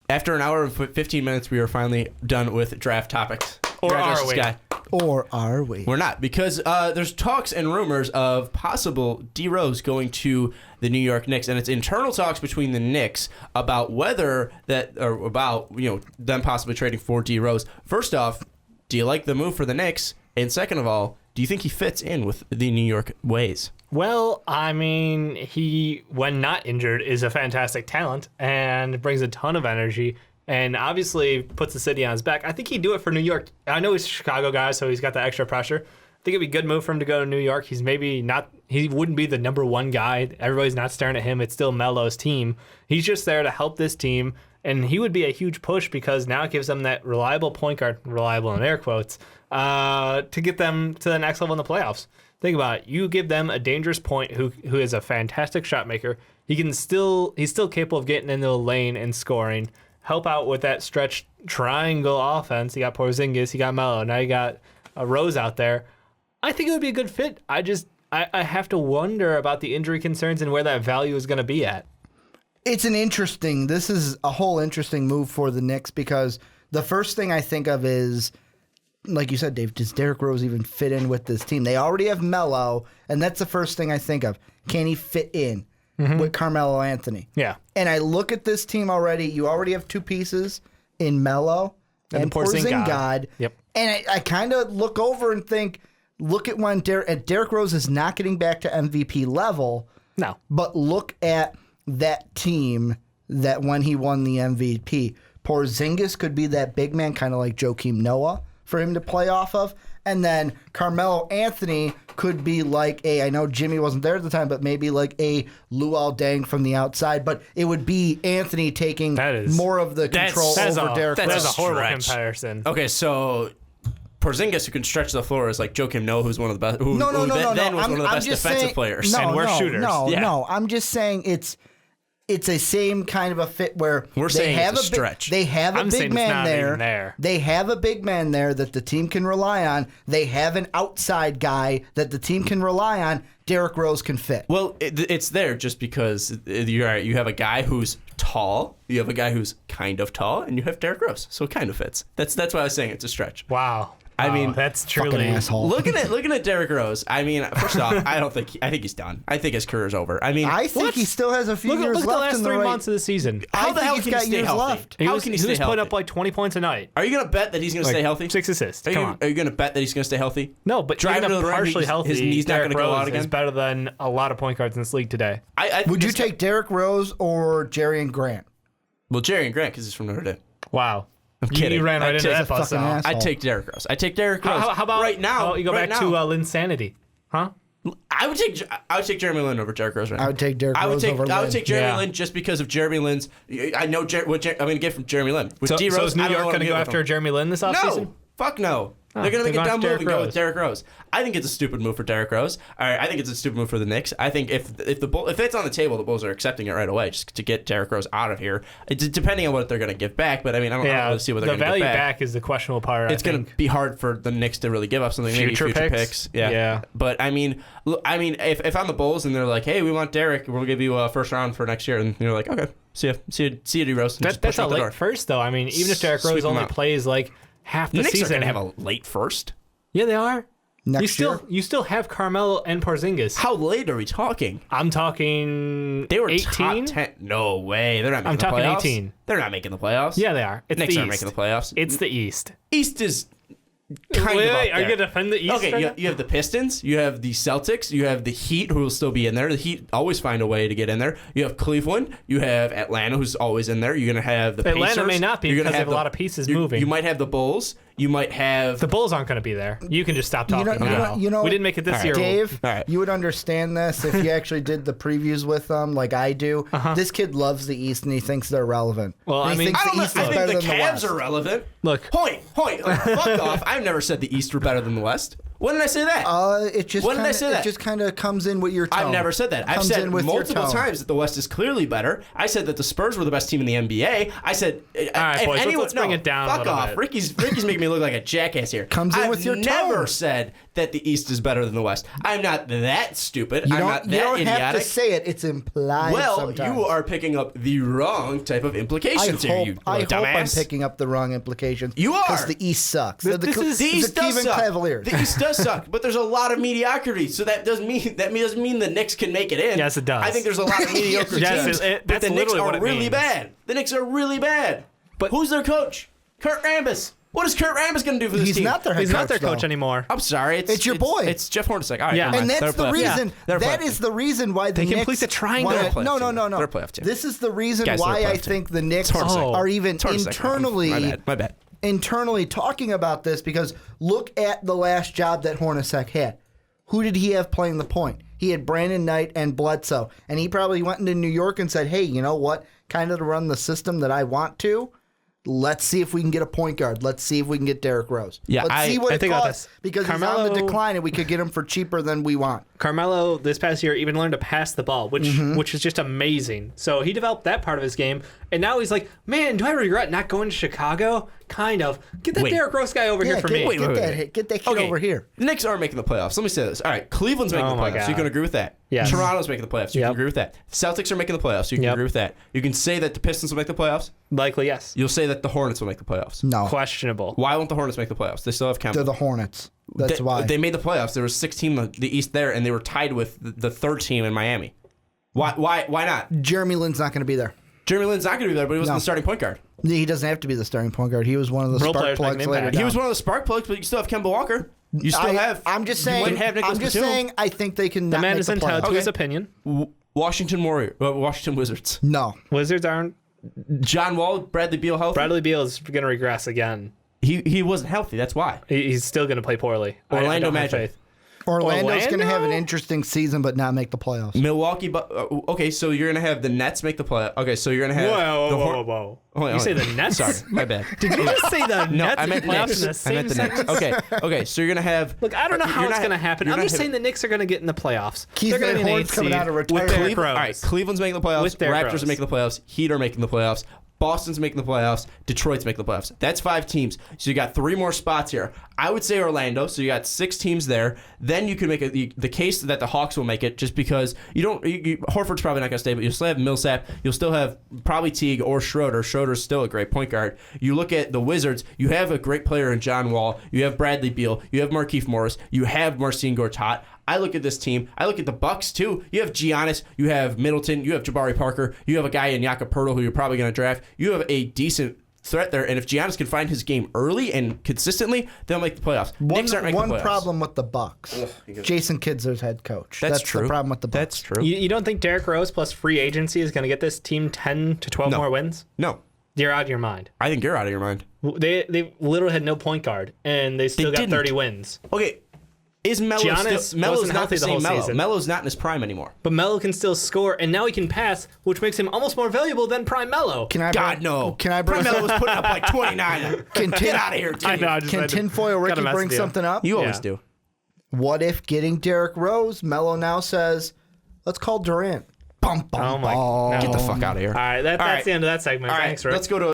After an hour and 15 minutes, we are finally done with draft topics. Or are we? Guy. Or are we? We're not, because there's talks and rumors of possible D Rose going to the New York Knicks, and it's internal talks between the Knicks about whether that, or about, them possibly trading for D Rose. First off, do you like the move for the Knicks? And second of all, do you think he fits in with the New York ways? Well, I mean, he, when not injured, is a fantastic talent and brings a ton of energy and obviously puts the city on his back. I think he'd do it for New York. I know he's a Chicago guy, so he's got the extra pressure. I think it'd be a good move for him to go to New York. He's maybe not, he wouldn't be the number one guy. Everybody's not staring at him. It's still Melo's team. He's just there to help this team, and he would be a huge push because now it gives them that reliable point guard, reliable in air quotes, to get them to the next level in the playoffs. Think about it. You give them a dangerous point who is a fantastic shot maker. He's still capable of getting into the lane and scoring. Help out with that stretch triangle offense. You got Porzingis, you got Melo, now you got Rose out there. I think it would be a good fit. I have to wonder about the injury concerns and where that value is going to be at. This is a whole interesting move for the Knicks because the first thing I think of is, like you said, Dave, does Derrick Rose even fit in with this team? They already have Melo, and that's the first thing I think of. Can he fit in with Carmelo Anthony? Yeah. And I look at this team already. You already have two pieces in Melo and Porzingis. Yep. And I kind of look over and think, look at when Derrick Rose is not getting back to MVP level. No. But look at that team that when he won the MVP. Porzingis could be that big man, kind of like Joakim Noah, for him to play off of. And then Carmelo Anthony could be like I know Jimmy wasn't there at the time, but maybe like a Luol Deng from the outside. But it would be Anthony taking more of the control over Derrick Rose. That's a horrible comparison. Okay, so Porzingis, who can stretch the floor, is like Joakim Noah, who's one of the best. Then was one of the best defensive players. And we're shooters. No. I'm just saying it's a same kind of a fit where they have a stretch. They have a big man there. They have a big man there that the team can rely on. They have an outside guy that the team can rely on. Derrick Rose can fit. Well, it's there just because you're right. You have a guy who's tall, you have a guy who's kind of tall, and you have Derrick Rose, so it kind of fits. That's why I was saying it's a stretch. Wow. I mean, that's truly fucking asshole. Looking at Derrick Rose. I mean, first off, I think he's done. I think his career's over. I mean, I think he still has a few years left. Look at the last 3 months of the season. How the hell can he stay healthy? He was putting up like 20 points a night. Are you going to bet that he's going to stay healthy? 6 assists. Are you going to bet that he's going to stay healthy? No, but driving even partially healthy, his knee's not going to go out again. Is better than a lot of point guards in this league today. Would you take Derrick Rose or Jerrion Grant? Well, Jerrion Grant, because he's from Notre Dame. Wow. I'm kidding. You ran right into that bus. I'd take Derrick Rose. How about right now? You go back to Linsanity, huh? I would take Jeremy Lin over Derrick Rose right now. I would take Derrick Rose over Lin. I would take Jeremy Lin just because of Jeremy Lin's. I know what I'm going to get from Jeremy Lin. With D Rose, so is New York going to go after Jeremy Lin this offseason? No, fuck no. They're going to make a dumb move and go with Derrick Rose. I think it's a stupid move for Derrick Rose. I think it's a stupid move for the Knicks. I think if it's on the table, the Bulls are accepting it right away just to get Derrick Rose out of here. It's depending on what they're going to give back, but I mean, I don't really see what they're going to give back. The value back is the questionable part. It's going to be hard for the Knicks to really give up something. Maybe future picks. Yeah. But I mean, if I'm the Bulls and they're like, hey, we want Derrick, we'll give you a first round for next year, and you're like, okay, see ya, D Rose. That's a late first though. I mean, even if Derrick Rose only plays like half the season, Knicks are going to have a late first. Yeah, they are. Next year? You still have Carmelo and Porzingis. How late are we talking? I'm talking they were 18? Top 10. No way. They're not making the playoffs. I'm talking 18. They're not making the playoffs. Yeah, they are. It's Knicks the aren't making the playoffs. It's the East. East is kind of up there. Are you going to defend the East? Okay, you have the Pistons. You have the Celtics. You have the Heat, who will still be in there. The Heat always find a way to get in there. You have Cleveland. You have Atlanta, who's always in there. You're going to have the Pacers. Atlanta may not be because they have a lot of pieces moving. You might have the Bulls. You might have... The Bulls aren't going to be there. You can just stop talking now. We didn't make it this year. Dave, you would understand this if you actually did the previews with them like I do. This kid loves the East and he thinks they're relevant. Well, I think the Cavs are relevant. Look. Point. Fuck off. I've never said the East were better than the West. When did I say that? It just kind of comes in with your tone. I've never said that. I've said multiple times that the West is clearly better. I said that the Spurs were the best team in the NBA. I said, all right, boys, let's bring it down. Fuck off. Ricky's making me look like a jackass here. Comes in with your tone. I've never said that the East is better than the West. I'm not that stupid. I'm not that you don't idiotic. have to say it. It's implied sometimes. You are picking up the wrong type of implications here, you I hope I'm dumbass. picking up the wrong implications. You are. Because the East sucks. The East does Cleveland suck. Cavaliers. The East does suck, but there's a lot of mediocrity. So that doesn't mean the Knicks can make it in. Yes, it does. I think there's a lot of mediocre Yes, teams, but that's the Knicks literally what are it really means. bad. The Knicks are really bad. But who's their coach? Kurt Rambis. What is Kurt Rambis going to do for this He's team? not their head He's not their coach coach though. anymore. I'm sorry. It's your boy. It's Jeff Hornacek. All right, Yeah. never mind. And They're that's the a playoff team. reason. They're a That playoff is team. the reason why the They Knicks complete the triangle. wanna- They're a playoff No, team. no. They're a playoff team. This is the reason Guys, they're a why playoff I team. think the Knicks Hornacek. are even It's Hornacek. internally My bad. internally talking about this, because look at the last job that Hornacek had. Who did he have playing the point? He had Brandon Knight and Bledsoe. And he probably went into New York and said, hey, you know what? Kind of to run the system that I want to, let's see if we can get a point guard. Let's see if we can get Derrick Rose. Yeah, Let's see what I it think about costs, this. because he's on the Carmelo- decline and we could get him for cheaper than we want. Carmelo this past year even learned to pass the ball, which Mm-hmm. is just amazing. So he developed that part of his game, and now he's like, man, do I regret not going to Chicago? Kind of. Get that Wait. Derrick Rose guy over here for me. wait. Get that kid over here. The Knicks are making the playoffs. Let me say this. All right, Cleveland's making Oh the my playoffs. God. You can agree with that. Yes. Toronto's making the playoffs. You Yep. can agree with that. Celtics are making the playoffs. You can Yep. agree with that. You can say that the Pistons will make the playoffs. Likely, yes. You'll say that the Hornets will make the playoffs. No, Questionable. Why won't the Hornets make the playoffs? They still have Kemba. they're the Hornets. That's why. They made the playoffs. There was 6 teams in the East there, and they were tied with the third team in Miami. Why not? Jeremy Lin's not going to be there. Jeremy Lin's not going to be there, but he wasn't No. the starting point guard. He doesn't have to be the starting point guard. He was one of the Role spark players plugs making later impact. He down. was one of the spark plugs, but you still have Kemba Walker. You still have. I'm just You saying. wouldn't have Nicholas I'm just Batum. saying. I think they can. The not man make is the entitled playoffs. to his opinion. Washington Wizards. No, Wizards aren't. John Wall, Bradley Beal healthy. Bradley Beal is going to regress again. He wasn't healthy. That's why. He's still going to play poorly. I Orlando don't have Magic. faith. Orlando's going to have an Orlando? interesting season, but not make the playoffs. Milwaukee. Okay, so you're gonna have the Nets make the play. Okay, so you're gonna have. the Whoa. Hold on, You say hold on. the Nets? Sorry, my bad. Did you just say the No, Nets I meant in the playoffs Knicks. in the I same meant the Knicks. sentence? Okay. So you're gonna have. Look, I don't know how you're it's not- going to happen. you're I'm not just saying having- the Knicks are going to get in the playoffs. Keith They're going to Van be an Horn's 8 coming seed out of with retirement. Derrick Rose. All right, Cleveland's making the playoffs. With Derrick Raptors Rose. are making the playoffs. Heat are making the playoffs. Boston's making the playoffs. Detroit's making the playoffs. That's 5 teams. So you got 3 more spots here. I would say Orlando. So you got 6 teams there. Then you could make the case that the Hawks will make it, just because you don't. Horford's probably not going to stay, but you'll still have Millsap. You'll still have probably Teague or Schroeder. Schroeder's still a great point guard. You look at the Wizards. You have a great player in John Wall. You have Bradley Beal. You have Markieff Morris. You have Marcin Gortat. I look at this team. I look at the Bucks too. You have Giannis. You have Middleton. You have Jabari Parker. You have a guy in Jakob Poeltl who you're probably going to draft. You have a decent threat there. And if Giannis can find his game early and consistently, they'll make the playoffs. Knicks aren't making the playoffs. Problem with the Bucks. Jason Kidd's their head coach. That's true. The problem with the Bucks. That's true. You don't think Derrick Rose plus free agency is going to get this team 10 to 12 more wins? No. You're out of your mind. I think you're out of your mind. They literally had no point guard, and they still got didn't. 30 wins. Okay. Is Melo Giannis still... Melo's wasn't not healthy the the same whole Melo. season. Melo's not in his prime anymore. But Melo can still score, and now he can pass, which makes him almost more valuable than prime Melo. Can I God, bring, no. Can I bring Prime Melo was putting up like 29. Get out of here, I Tim. know, I just Can had to- tinfoil gotta Ricky mess bring with you. something up? You always Yeah. do. What if getting Derrick Rose, Melo now says, let's call Durant. Bum, bum, Oh my! bum. No. Get the fuck out of here. All right, that's right. the end of that segment. All right, Thanks, Rick. let's go to